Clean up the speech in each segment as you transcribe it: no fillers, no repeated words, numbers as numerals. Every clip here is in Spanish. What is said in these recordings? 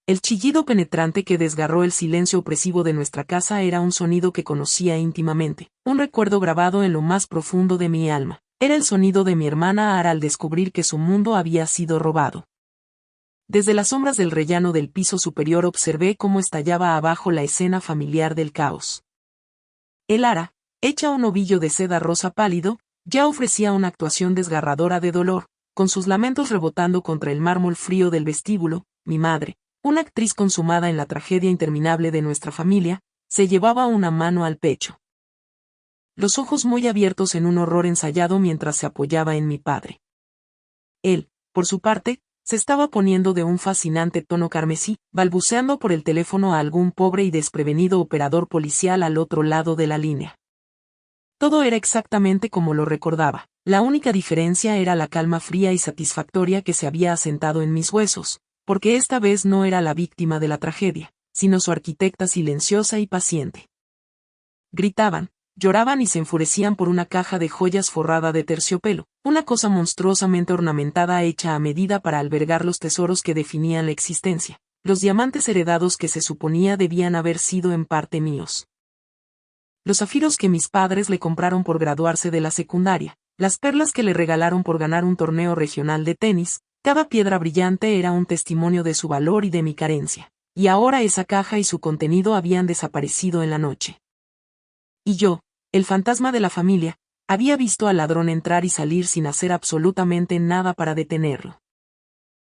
El chillido penetrante que desgarró el silencio opresivo de nuestra casa era un sonido que conocía íntimamente, un recuerdo grabado en lo más profundo de mi alma. Era el sonido de mi hermana Ara al descubrir que su mundo había sido robado. Desde las sombras del rellano del piso superior observé cómo estallaba abajo la escena familiar del caos. El Ara, hecha un ovillo de seda rosa pálido, ya ofrecía una actuación desgarradora de dolor, con sus lamentos rebotando contra el mármol frío del vestíbulo. Mi madre, una actriz consumada en la tragedia interminable de nuestra familia, se llevaba una mano al pecho. Los ojos muy abiertos en un horror ensayado mientras se apoyaba en mi padre. Él, por su parte, se estaba poniendo de un fascinante tono carmesí, balbuceando por el teléfono a algún pobre y desprevenido operador policial al otro lado de la línea. Todo era exactamente como lo recordaba. La única diferencia era la calma fría y satisfactoria que se había asentado en mis huesos, porque esta vez no era la víctima de la tragedia, sino su arquitecta silenciosa y paciente. Gritaban, lloraban y se enfurecían por una caja de joyas forrada de terciopelo, una cosa monstruosamente ornamentada hecha a medida para albergar los tesoros que definían la existencia, los diamantes heredados que se suponía debían haber sido en parte míos. Los zafiros que mis padres le compraron por graduarse de la secundaria, las perlas que le regalaron por ganar un torneo regional de tenis, cada piedra brillante era un testimonio de su valor y de mi carencia, y ahora esa caja y su contenido habían desaparecido en la noche. Y yo, el fantasma de la familia, había visto al ladrón entrar y salir sin hacer absolutamente nada para detenerlo.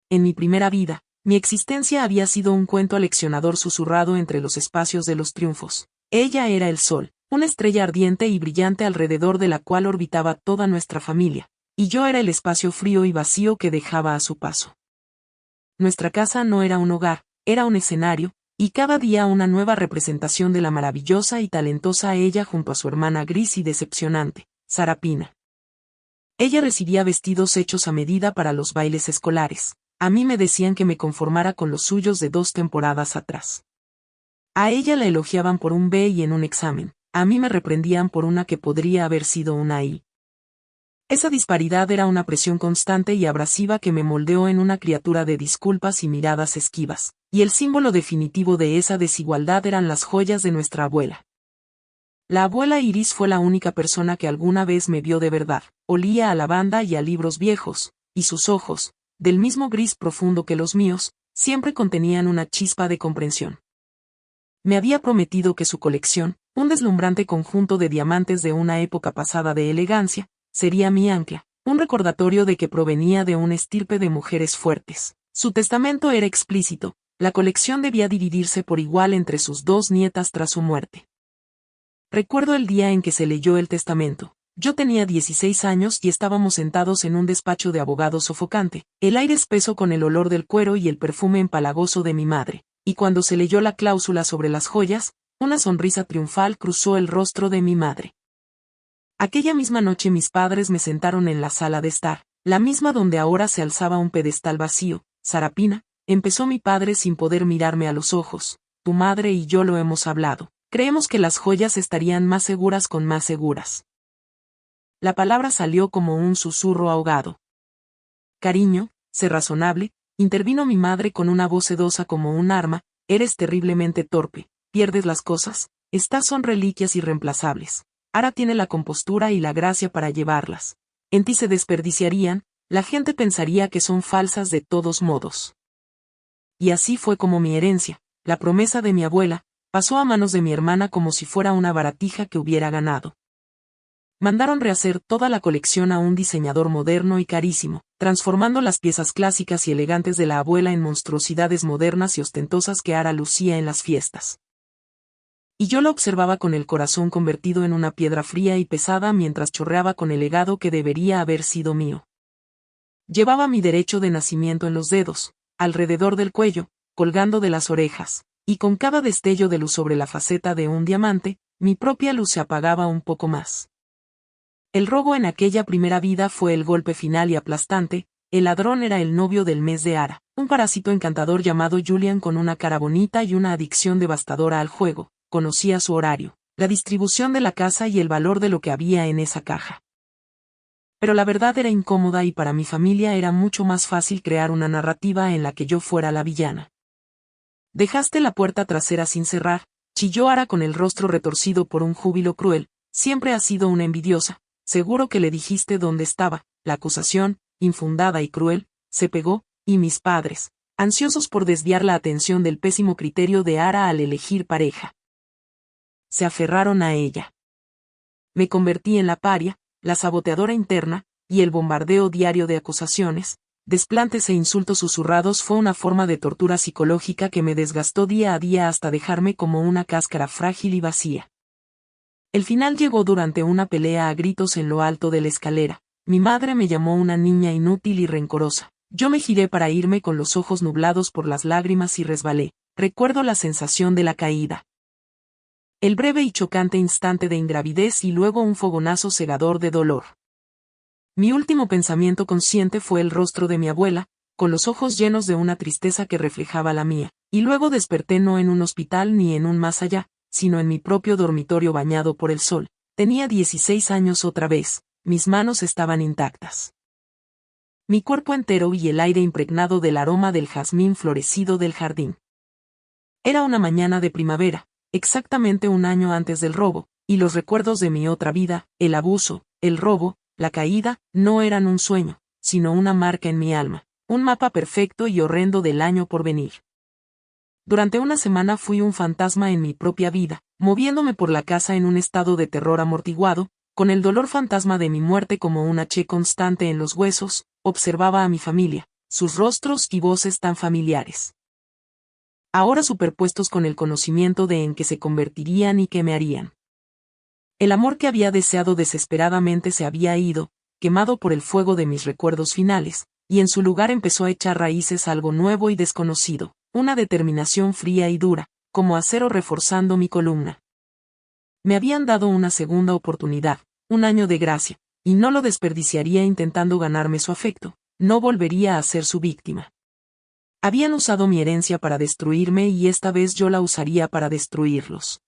En mi primera vida, mi existencia había sido un cuento aleccionador susurrado entre los espacios de los triunfos. Ella era el sol, una estrella ardiente y brillante alrededor de la cual orbitaba toda nuestra familia, y yo era el espacio frío y vacío que dejaba a su paso. Nuestra casa no era un hogar, era un escenario, y cada día una nueva representación de la maravillosa y talentosa ella junto a su hermana gris y decepcionante, Sarapina. Ella recibía vestidos hechos a medida para los bailes escolares. A mí me decían que me conformara con los suyos de 2 temporadas atrás. A ella la elogiaban por un B y en un examen, a mí me reprendían por una que podría haber sido una I. Esa disparidad era una presión constante y abrasiva que me moldeó en una criatura de disculpas y miradas esquivas, y el símbolo definitivo de esa desigualdad eran las joyas de nuestra abuela. La abuela Iris fue la única persona que alguna vez me vio de verdad, olía a lavanda y a libros viejos, y sus ojos, del mismo gris profundo que los míos, siempre contenían una chispa de comprensión. Me había prometido que su colección, un deslumbrante conjunto de diamantes de una época pasada de elegancia, sería mi ancla, un recordatorio de que provenía de una estirpe de mujeres fuertes. Su testamento era explícito, la colección debía dividirse por igual entre sus 2 nietas tras su muerte. Recuerdo el día en que se leyó el testamento. Yo tenía 16 años y estábamos sentados en un despacho de abogado sofocante, el aire espeso con el olor del cuero y el perfume empalagoso de mi madre, y cuando se leyó la cláusula sobre las joyas, una sonrisa triunfal cruzó el rostro de mi madre. Aquella misma noche mis padres me sentaron en la sala de estar, la misma donde ahora se alzaba un pedestal vacío. Sarapina, empezó mi padre sin poder mirarme a los ojos, tu madre y yo lo hemos hablado, creemos que las joyas estarían más seguras con más seguras. La palabra salió como un susurro ahogado. Cariño, sé razonable, intervino mi madre con una voz sedosa como un arma, eres terriblemente torpe, pierdes las cosas, estas son reliquias irreemplazables. Ara tiene la compostura y la gracia para llevarlas. En ti se desperdiciarían, la gente pensaría que son falsas de todos modos. Y así fue como mi herencia, la promesa de mi abuela, pasó a manos de mi hermana como si fuera una baratija que hubiera ganado. Mandaron rehacer toda la colección a un diseñador moderno y carísimo, transformando las piezas clásicas y elegantes de la abuela en monstruosidades modernas y ostentosas que Ara lucía en las fiestas. Y yo lo observaba con el corazón convertido en una piedra fría y pesada mientras chorreaba con el legado que debería haber sido mío. Llevaba mi derecho de nacimiento en los dedos, alrededor del cuello, colgando de las orejas, y con cada destello de luz sobre la faceta de un diamante, mi propia luz se apagaba un poco más. El robo en aquella primera vida fue el golpe final y aplastante. El ladrón era el novio del mes de Ara, un parásito encantador llamado Julian con una cara bonita y una adicción devastadora al juego. Conocía su horario, la distribución de la casa y el valor de lo que había en esa caja. Pero la verdad era incómoda y para mi familia era mucho más fácil crear una narrativa en la que yo fuera la villana. Dejaste la puerta trasera sin cerrar, chilló Ara con el rostro retorcido por un júbilo cruel. Siempre has sido una envidiosa. Seguro que le dijiste dónde estaba. La acusación, infundada y cruel, se pegó, y mis padres, ansiosos por desviar la atención del pésimo criterio de Ara al elegir pareja, se aferraron a ella. Me convertí en la paria, la saboteadora interna, y el bombardeo diario de acusaciones, desplantes e insultos susurrados fue una forma de tortura psicológica que me desgastó día a día hasta dejarme como una cáscara frágil y vacía. El final llegó durante una pelea a gritos en lo alto de la escalera. Mi madre me llamó una niña inútil y rencorosa. Yo me giré para irme con los ojos nublados por las lágrimas y resbalé. Recuerdo la sensación de la caída. El breve y chocante instante de ingravidez y luego un fogonazo cegador de dolor. Mi último pensamiento consciente fue el rostro de mi abuela, con los ojos llenos de una tristeza que reflejaba la mía, y luego desperté no en un hospital ni en un más allá, sino en mi propio dormitorio bañado por el sol. Tenía 16 años otra vez, mis manos estaban intactas. Mi cuerpo entero y el aire impregnado del aroma del jazmín florecido del jardín. Era una mañana de primavera, exactamente un año antes del robo, y los recuerdos de mi otra vida, el abuso, el robo, la caída, no eran un sueño, sino una marca en mi alma, un mapa perfecto y horrendo del año por venir. Durante una semana fui un fantasma en mi propia vida, moviéndome por la casa en un estado de terror amortiguado, con el dolor fantasma de mi muerte como un H constante en los huesos. Observaba a mi familia, sus rostros y voces tan familiares. Ahora superpuestos con el conocimiento de en qué se convertirían y qué me harían. El amor que había deseado desesperadamente se había ido, quemado por el fuego de mis recuerdos finales, y en su lugar empezó a echar raíces algo nuevo y desconocido, una determinación fría y dura, como acero reforzando mi columna. Me habían dado una segunda oportunidad, un año de gracia, y no lo desperdiciaría intentando ganarme su afecto, no volvería a ser su víctima. Habían usado mi herencia para destruirme y esta vez yo la usaría para destruirlos.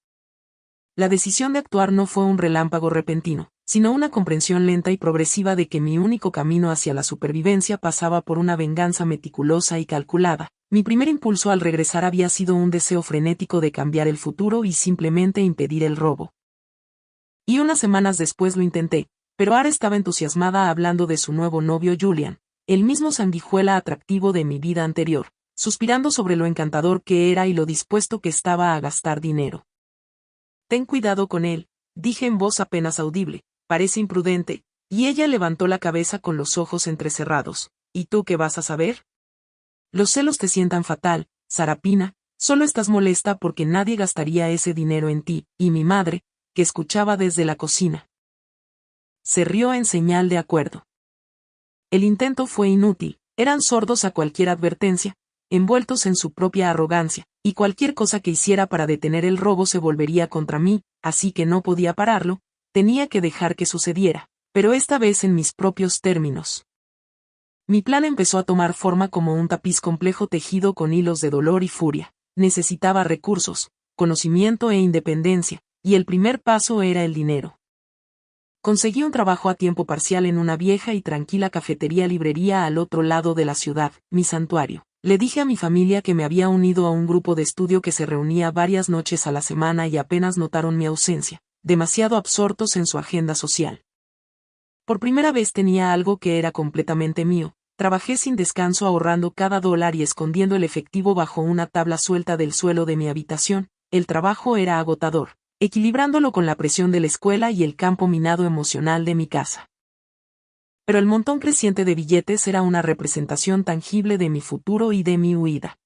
La decisión de actuar no fue un relámpago repentino, sino una comprensión lenta y progresiva de que mi único camino hacia la supervivencia pasaba por una venganza meticulosa y calculada. Mi primer impulso al regresar había sido un deseo frenético de cambiar el futuro y simplemente impedir el robo. Y unas semanas después lo intenté, pero Ara estaba entusiasmada hablando de su nuevo novio Julian, el mismo sanguijuela atractivo de mi vida anterior, suspirando sobre lo encantador que era y lo dispuesto que estaba a gastar dinero. Ten cuidado con él, dije en voz apenas audible, parece imprudente, y ella levantó la cabeza con los ojos entrecerrados. ¿Y tú qué vas a saber? Los celos te sientan fatal, Sarapina, solo estás molesta porque nadie gastaría ese dinero en ti, y mi madre, que escuchaba desde la cocina. Se rió en señal de acuerdo. El intento fue inútil, eran sordos a cualquier advertencia, envueltos en su propia arrogancia, y cualquier cosa que hiciera para detener el robo se volvería contra mí, así que no podía pararlo, tenía que dejar que sucediera, pero esta vez en mis propios términos. Mi plan empezó a tomar forma como un tapiz complejo tejido con hilos de dolor y furia. Necesitaba recursos, conocimiento e independencia, y el primer paso era el dinero. Conseguí un trabajo a tiempo parcial en una vieja y tranquila cafetería-librería al otro lado de la ciudad, mi santuario. Le dije a mi familia que me había unido a un grupo de estudio que se reunía varias noches a la semana y apenas notaron mi ausencia, demasiado absortos en su agenda social. Por primera vez tenía algo que era completamente mío. Trabajé sin descanso ahorrando cada dólar y escondiendo el efectivo bajo una tabla suelta del suelo de mi habitación. El trabajo era agotador, equilibrándolo con la presión de la escuela y el campo minado emocional de mi casa. Pero el montón creciente de billetes era una representación tangible de mi futuro y de mi huida.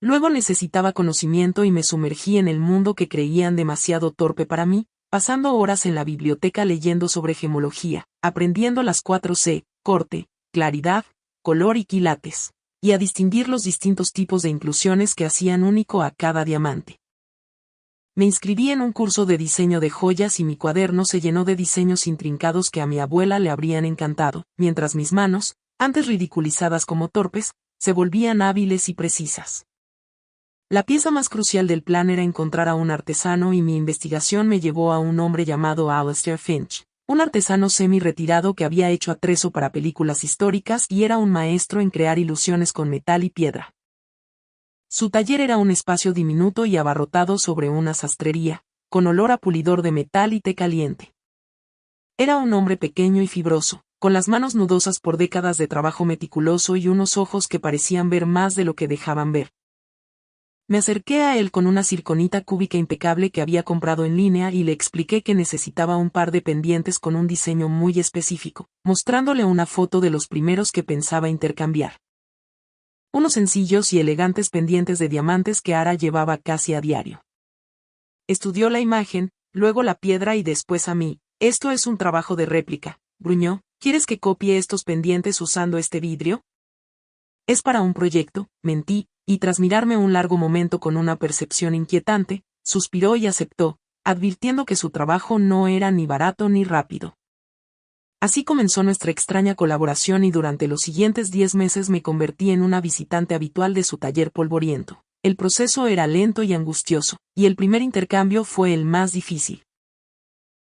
Luego necesitaba conocimiento y me sumergí en el mundo que creían demasiado torpe para mí, pasando horas en la biblioteca leyendo sobre gemología, aprendiendo las 4C, corte, claridad, color y quilates, y a distinguir los distintos tipos de inclusiones que hacían único a cada diamante. Me inscribí en un curso de diseño de joyas y mi cuaderno se llenó de diseños intrincados que a mi abuela le habrían encantado, mientras mis manos, antes ridiculizadas como torpes, se volvían hábiles y precisas. La pieza más crucial del plan era encontrar a un artesano y mi investigación me llevó a un hombre llamado Alistair Finch, un artesano semi-retirado que había hecho atrezo para películas históricas y era un maestro en crear ilusiones con metal y piedra. Su taller era un espacio diminuto y abarrotado sobre una sastrería, con olor a pulidor de metal y té caliente. Era un hombre pequeño y fibroso, con las manos nudosas por décadas de trabajo meticuloso y unos ojos que parecían ver más de lo que dejaban ver. Me acerqué a él con una circonita cúbica impecable que había comprado en línea y le expliqué que necesitaba un par de pendientes con un diseño muy específico, mostrándole una foto de los primeros que pensaba intercambiar. Unos sencillos y elegantes pendientes de diamantes que Ara llevaba casi a diario. Estudió la imagen, luego la piedra y después a mí. «Esto es un trabajo de réplica», gruñó. «¿Quieres que copie estos pendientes usando este vidrio?» «Es para un proyecto», mentí, y tras mirarme un largo momento con una percepción inquietante, suspiró y aceptó, advirtiendo que su trabajo no era ni barato ni rápido. Así comenzó nuestra extraña colaboración y durante los siguientes 10 meses me convertí en una visitante habitual de su taller polvoriento. El proceso era lento y angustioso, y el primer intercambio fue el más difícil.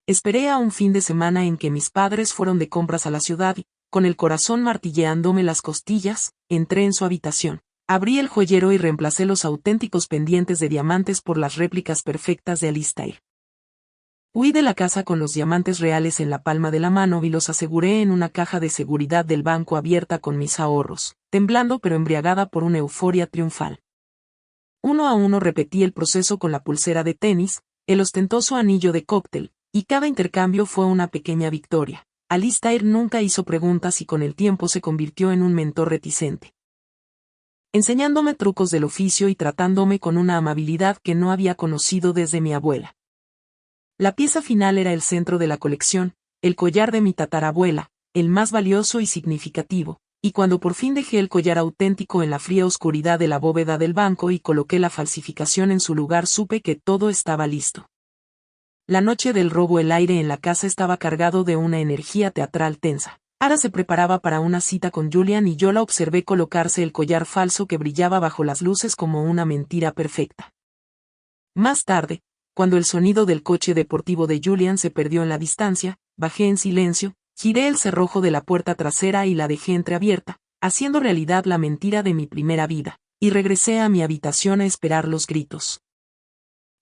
Esperé a un fin de semana en que mis padres fueron de compras a la ciudad y, con el corazón martilleándome las costillas, entré en su habitación. Abrí el joyero y reemplacé los auténticos pendientes de diamantes por las réplicas perfectas de Alistair. Huí de la casa con los diamantes reales en la palma de la mano y los aseguré en una caja de seguridad del banco abierta con mis ahorros, temblando pero embriagada por una euforia triunfal. Uno a uno repetí el proceso con la pulsera de tenis, el ostentoso anillo de cóctel, y cada intercambio fue una pequeña victoria. Alistair nunca hizo preguntas y con el tiempo se convirtió en un mentor reticente, enseñándome trucos del oficio y tratándome con una amabilidad que no había conocido desde mi abuela. La pieza final era el centro de la colección, el collar de mi tatarabuela, el más valioso y significativo, y cuando por fin dejé el collar auténtico en la fría oscuridad de la bóveda del banco y coloqué la falsificación en su lugar, supe que todo estaba listo. La noche del robo, el aire en la casa estaba cargado de una energía teatral tensa. Ara se preparaba para una cita con Julian y yo la observé colocarse el collar falso que brillaba bajo las luces como una mentira perfecta. Más tarde, cuando el sonido del coche deportivo de Julian se perdió en la distancia, bajé en silencio, giré el cerrojo de la puerta trasera y la dejé entreabierta, haciendo realidad la mentira de mi primera vida, y regresé a mi habitación a esperar los gritos.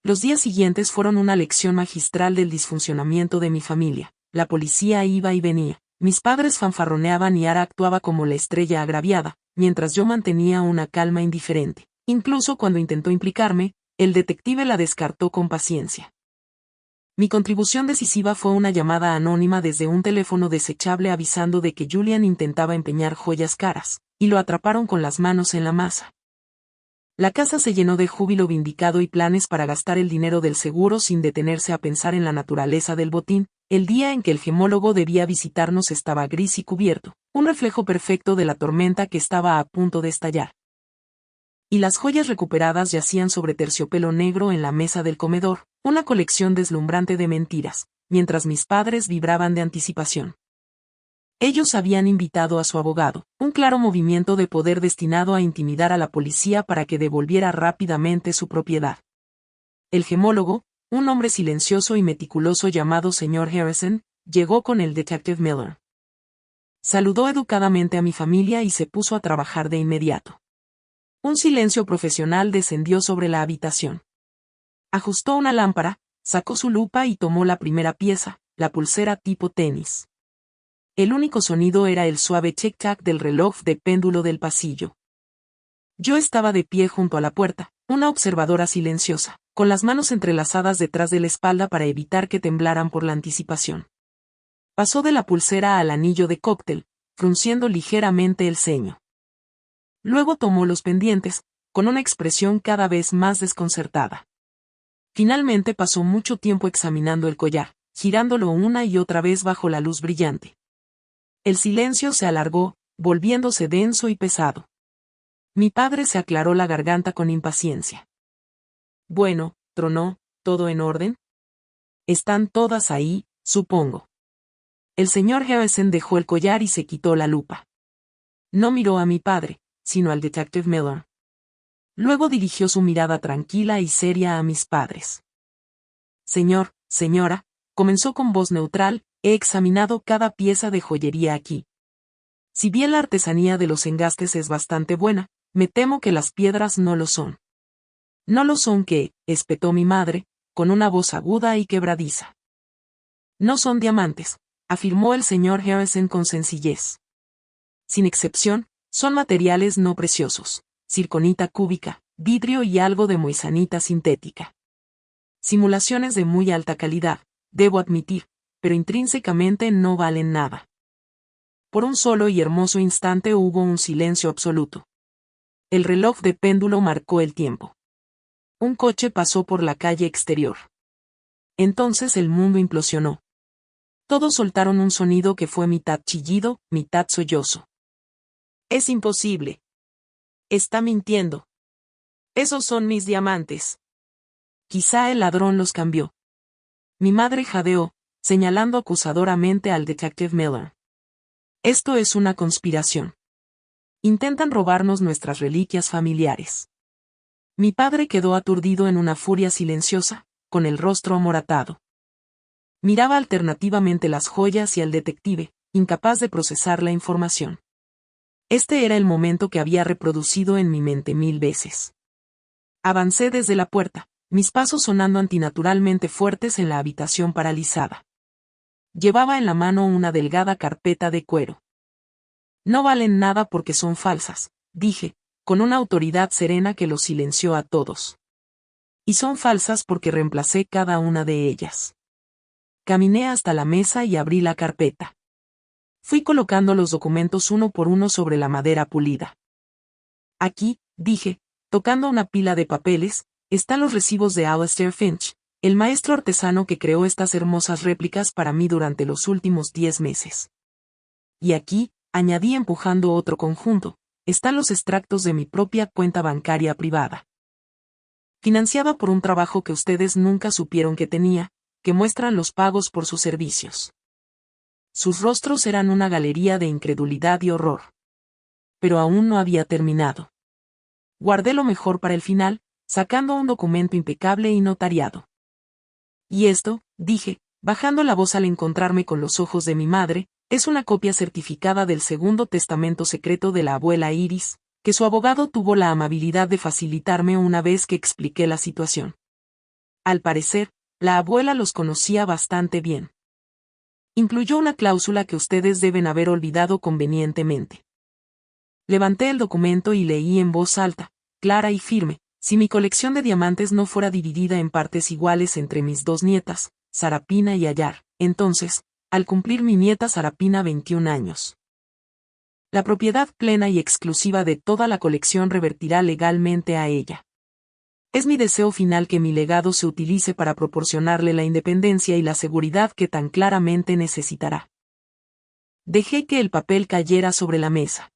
Los días siguientes fueron una lección magistral del disfuncionamiento de mi familia. La policía iba y venía, mis padres fanfarroneaban y Ara actuaba como la estrella agraviada, mientras yo mantenía una calma indiferente. Incluso cuando intentó implicarme, el detective la descartó con paciencia. Mi contribución decisiva fue una llamada anónima desde un teléfono desechable avisando de que Julian intentaba empeñar joyas caras, y lo atraparon con las manos en la masa. La casa se llenó de júbilo vindicado y planes para gastar el dinero del seguro sin detenerse a pensar en la naturaleza del botín. El día en que el gemólogo debía visitarnos estaba gris y cubierto, un reflejo perfecto de la tormenta que estaba a punto de estallar. Y las joyas recuperadas yacían sobre terciopelo negro en la mesa del comedor, una colección deslumbrante de mentiras, mientras mis padres vibraban de anticipación. Ellos habían invitado a su abogado, un claro movimiento de poder destinado a intimidar a la policía para que devolviera rápidamente su propiedad. El gemólogo, un hombre silencioso y meticuloso llamado señor Harrison, llegó con el detective Miller. Saludó educadamente a mi familia y se puso a trabajar de inmediato. Un silencio profesional descendió sobre la habitación. Ajustó una lámpara, sacó su lupa y tomó la primera pieza, la pulsera tipo tenis. El único sonido era el suave tic-tac del reloj de péndulo del pasillo. Yo estaba de pie junto a la puerta, una observadora silenciosa, con las manos entrelazadas detrás de la espalda para evitar que temblaran por la anticipación. Pasó de la pulsera al anillo de cóctel, frunciendo ligeramente el ceño. Luego tomó los pendientes, con una expresión cada vez más desconcertada. Finalmente pasó mucho tiempo examinando el collar, girándolo una y otra vez bajo la luz brillante. El silencio se alargó, volviéndose denso y pesado. Mi padre se aclaró la garganta con impaciencia. Bueno, tronó, ¿todo en orden? Están todas ahí, supongo. El señor Harrison dejó el collar y se quitó la lupa. No miró a mi padre, sino al detective Miller. Luego dirigió su mirada tranquila y seria a mis padres. Señor, señora, comenzó con voz neutral, he examinado cada pieza de joyería aquí. Si bien la artesanía de los engastes es bastante buena, Me temo que las piedras no lo son. No lo son ¿qué?, espetó mi madre, con una voz aguda y quebradiza. No son diamantes, afirmó el señor Harrison con sencillez. Sin excepción, son materiales no preciosos, circonita cúbica, vidrio y algo de moisanita sintética. Simulaciones de muy alta calidad, debo admitir, pero intrínsecamente no valen nada. Por un solo y hermoso instante hubo un silencio absoluto. El reloj de péndulo marcó el tiempo. Un coche pasó por la calle exterior. Entonces el mundo implosionó. Todos soltaron un sonido que fue mitad chillido, mitad sollozo. Es imposible. Está mintiendo. Esos son mis diamantes. Quizá el ladrón los cambió. Mi madre jadeó, señalando acusadoramente al detective Miller. Esto es una conspiración. Intentan robarnos nuestras reliquias familiares. Mi padre quedó aturdido en una furia silenciosa, con el rostro amoratado. Miraba alternativamente las joyas y al detective, incapaz de procesar la información. Este era el momento que había reproducido en mi mente 1000 veces. Avancé desde la puerta, mis pasos sonando antinaturalmente fuertes en la habitación paralizada. Llevaba en la mano una delgada carpeta de cuero. No valen nada porque son falsas, dije, con una autoridad serena que los silenció a todos. Y son falsas porque reemplacé cada una de ellas. Caminé hasta la mesa y abrí la carpeta. Fui colocando los documentos uno por uno sobre la madera pulida. Aquí, dije, tocando una pila de papeles, están los recibos de Alastair Finch, el maestro artesano que creó estas hermosas réplicas para mí durante los últimos 10 meses. Y aquí, añadí empujando otro conjunto, están los extractos de mi propia cuenta bancaria privada. Financiada por un trabajo que ustedes nunca supieron que tenía, que muestran los pagos por sus servicios. Sus rostros eran una galería de incredulidad y horror. Pero aún no había terminado. Guardé lo mejor para el final, sacando un documento impecable y notariado. Y esto, dije, bajando la voz al encontrarme con los ojos de mi madre, es una copia certificada del segundo testamento secreto de la abuela Iris, que su abogado tuvo la amabilidad de facilitarme una vez que expliqué la situación. Al parecer, la abuela los conocía bastante bien. Incluyó una cláusula que ustedes deben haber olvidado convenientemente. Levanté el documento y leí en voz alta, clara y firme: si mi colección de diamantes no fuera dividida en partes iguales entre mis dos nietas, Sarapina y Ayar, entonces, al cumplir mi nieta Sarapina 21 años, la propiedad plena y exclusiva de toda la colección revertirá legalmente a ella. Es mi deseo final que mi legado se utilice para proporcionarle la independencia y la seguridad que tan claramente necesitará. Dejé que el papel cayera sobre la mesa.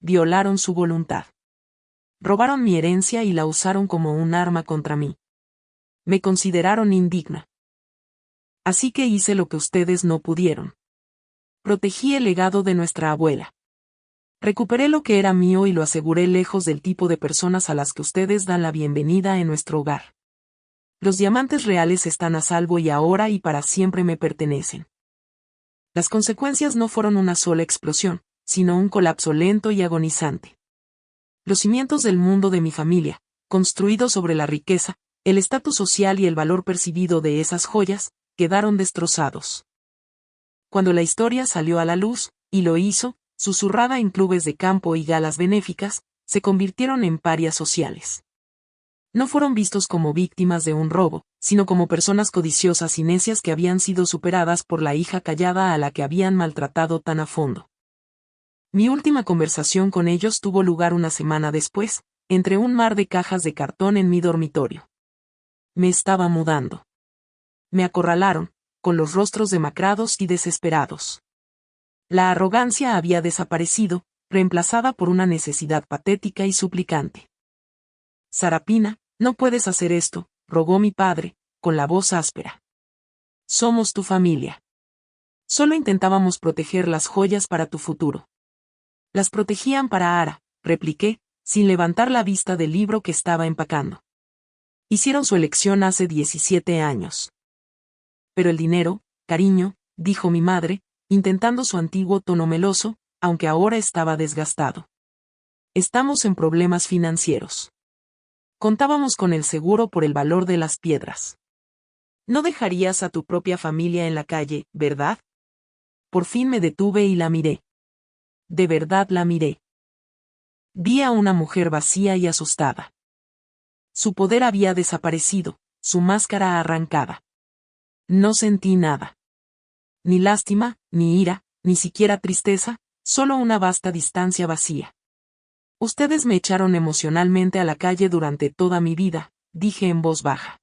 Violaron su voluntad. Robaron mi herencia y la usaron como un arma contra mí. Me consideraron indigna. Así que hice lo que ustedes no pudieron. Protegí el legado de nuestra abuela. Recuperé lo que era mío y lo aseguré lejos del tipo de personas a las que ustedes dan la bienvenida en nuestro hogar. Los diamantes reales están a salvo y ahora y para siempre me pertenecen. Las consecuencias no fueron una sola explosión, sino un colapso lento y agonizante. Los cimientos del mundo de mi familia, construidos sobre la riqueza, el estatus social y el valor percibido de esas joyas, quedaron destrozados. Cuando la historia salió a la luz, y lo hizo, susurrada en clubes de campo y galas benéficas, se convirtieron en parias sociales. No fueron vistos como víctimas de un robo, sino como personas codiciosas y necias que habían sido superadas por la hija callada a la que habían maltratado tan a fondo. Mi última conversación con ellos tuvo lugar una semana después, entre un mar de cajas de cartón en mi dormitorio. Me estaba mudando. Me acorralaron, con los rostros demacrados y desesperados. La arrogancia había desaparecido, reemplazada por una necesidad patética y suplicante. Sarapina, no puedes hacer esto, rogó mi padre, con la voz áspera. Somos tu familia. Solo intentábamos proteger las joyas para tu futuro. Las protegían para Ara, repliqué, sin levantar la vista del libro que estaba empacando. Hicieron su elección hace 17 años. Pero el dinero, cariño, dijo mi madre, intentando su antiguo tono meloso, aunque ahora estaba desgastado. Estamos en problemas financieros. Contábamos con el seguro por el valor de las piedras. No dejarías a tu propia familia en la calle, ¿verdad? Por fin me detuve y la miré. De verdad la miré. Vi a una mujer vacía y asustada. Su poder había desaparecido, su máscara arrancada. No sentí nada. Ni lástima, ni ira, ni siquiera tristeza, solo una vasta distancia vacía. Ustedes me echaron emocionalmente a la calle durante toda mi vida, dije en voz baja.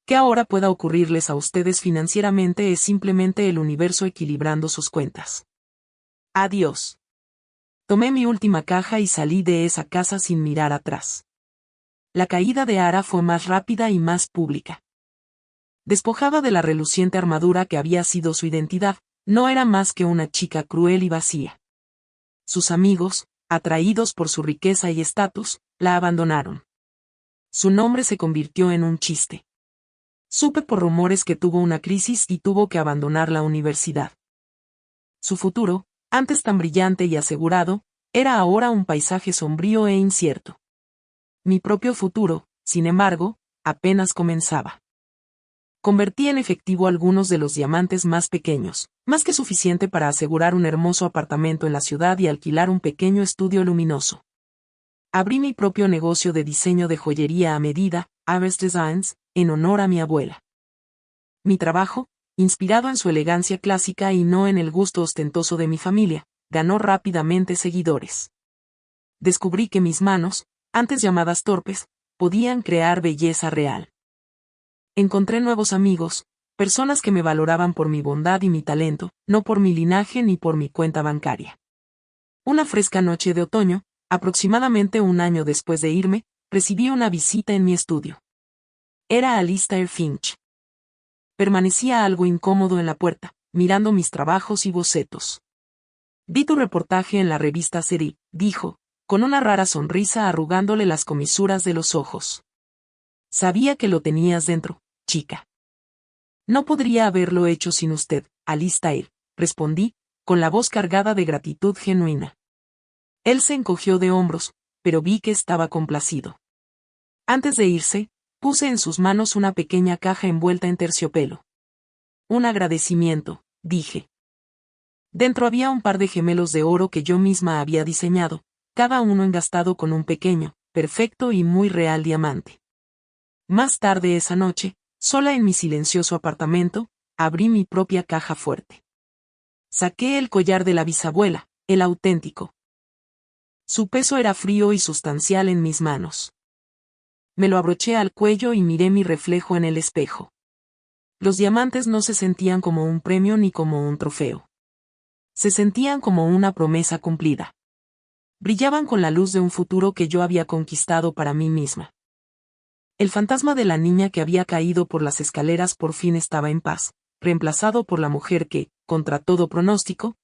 Que ahora pueda ocurrirles a ustedes financieramente es simplemente el universo equilibrando sus cuentas. Adiós. Tomé mi última caja y salí de esa casa sin mirar atrás. La caída de Ara fue más rápida y más pública. Despojada de la reluciente armadura que había sido su identidad, no era más que una chica cruel y vacía. Sus amigos, atraídos por su riqueza y estatus, la abandonaron. Su nombre se convirtió en un chiste. Supe por rumores que tuvo una crisis y tuvo que abandonar la universidad. Su futuro, antes tan brillante y asegurado, era ahora un paisaje sombrío e incierto. Mi propio futuro, sin embargo, apenas comenzaba. Convertí en efectivo algunos de los diamantes más pequeños, más que suficiente para asegurar un hermoso apartamento en la ciudad y alquilar un pequeño estudio luminoso. Abrí mi propio negocio de diseño de joyería a medida, Ares Designs, en honor a mi abuela. Mi trabajo, inspirado en su elegancia clásica y no en el gusto ostentoso de mi familia, ganó rápidamente seguidores. Descubrí que mis manos, antes llamadas torpes, podían crear belleza real. Encontré nuevos amigos, personas que me valoraban por mi bondad y mi talento, no por mi linaje ni por mi cuenta bancaria. Una fresca noche de otoño, aproximadamente un año después de irme, recibí una visita en mi estudio. Era Alistair Finch. Permanecía algo incómodo en la puerta, mirando mis trabajos y bocetos. Vi tu reportaje en la revista Seri, dijo, con una rara sonrisa arrugándole las comisuras de los ojos. Sabía que lo tenías dentro, chica. No podría haberlo hecho sin usted, Alistair, respondí, con la voz cargada de gratitud genuina. Él se encogió de hombros, pero vi que estaba complacido. Antes de irse, puse en sus manos una pequeña caja envuelta en terciopelo. Un agradecimiento, dije. Dentro había un par de gemelos de oro que yo misma había diseñado, cada uno engastado con un pequeño, perfecto y muy real diamante. Más tarde esa noche, sola en mi silencioso apartamento, abrí mi propia caja fuerte. Saqué el collar de la bisabuela, el auténtico. Su peso era frío y sustancial en mis manos. Me lo abroché al cuello y miré mi reflejo en el espejo. Los diamantes no se sentían como un premio ni como un trofeo. Se sentían como una promesa cumplida. Brillaban con la luz de un futuro que yo había conquistado para mí misma. El fantasma de la niña que había caído por las escaleras por fin estaba en paz, reemplazado por la mujer que, contra todo pronóstico,